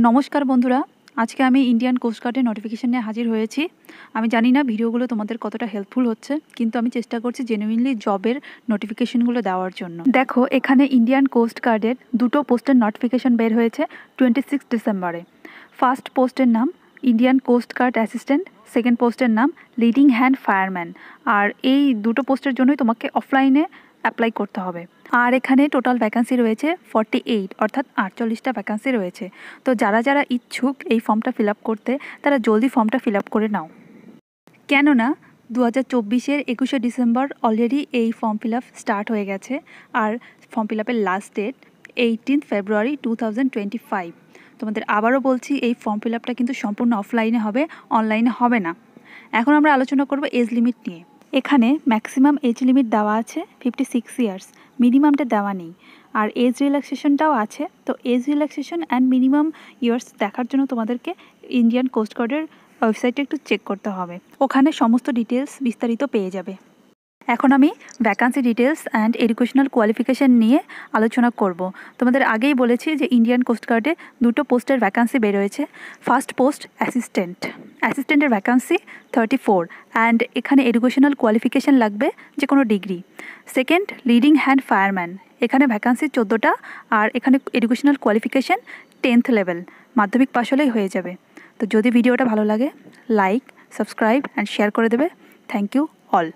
নমস্কার বন্ধুরা, আজকে আমি ইন্ডিয়ান কোস্ট গার্ডের নোটিফিকেশন নিয়ে হাজির হয়েছি। আমি জানি না ভিডিওগুলো তোমাদের কতটা হেল্পফুল হচ্ছে, কিন্তু আমি চেষ্টা করছি জেনুইনলি জবের নোটিফিকেশনগুলো দেওয়ার জন্য। দেখো, এখানে ইন্ডিয়ান কোস্ট গার্ডের দুটো পোস্টের নোটিফিকেশন বের হয়েছে 26 ডিসেম্বরে। ফার্স্ট পোস্টের নাম Indian coast guard assistant, second পোস্টের নাম লিডিং হ্যান্ড ফায়ারম্যান। আর এই দুটো পোস্টের জন্যই তোমাকে অফলাইনে অ্যাপ্লাই করতে হবে। আর এখানে টোটাল ভ্যাকান্সি রয়েছে 48, অর্থাৎ 48টা ভ্যাকান্সি রয়েছে। তো যারা যারা ইচ্ছুক এই ফর্মটা ফিল আপ করতে, তারা জলদি ফর্মটা ফিল আপ করে নাও। কেননা 2024-এর 21শে ডিসেম্বর অলরেডি এই ফর্ম ফিল আপ স্টার্ট হয়ে গেছে, আর ফর্ম ফিল আপের লাস্ট ডেট 18 ফেব্রুয়ারি 2025। তোমাদের আবারও বলছি, এই ফর্ম ফিল আপটা কিন্তু সম্পূর্ণ অফলাইনে হবে, অনলাইনে হবে না। এখন আমরা আলোচনা করব এজ লিমিট নিয়ে। এখানে ম্যাক্সিমাম এজ লিমিট দেওয়া আছে 56 ইয়ার্স, মিনিমামটা দেওয়া নেই। আর এজ রিল্যাক্সেশনটাও আছে। তো age relaxation and minimum years দেখার জন্য তোমাদেরকে ইন্ডিয়ান কোস্ট গার্ডের ওয়েবসাইটে একটু চেক করতে হবে, ওখানে সমস্ত ডিটেলস বিস্তারিত পেয়ে যাবে। এখন আমি vacancy details and educational qualification নিয়ে আলোচনা করব। তোমাদের আগেই বলেছি যে ইন্ডিয়ান কোস্ট গার্ডে দুটো পোস্টের ভ্যাকান্সি বেরোয়েছে। ফার্স্ট পোস্ট অ্যাসিস্ট্যান্টের ভ্যাকান্সি 34, অ্যান্ড এখানে এডুকেশনাল কোয়ালিফিকেশান লাগবে যে কোনো degree. Second leading hand fireman, এখানে ভ্যাকান্সি 14টা, আর এখানে এডুকেশনাল কোয়ালিফিকেশান 10th লেভেল, মাধ্যমিক পাশ হলেই হয়ে যাবে। তো যদি ভিডিওটা ভালো লাগে, লাইক, সাবস্ক্রাইব অ্যান্ড শেয়ার করে দেবে। Thank you all.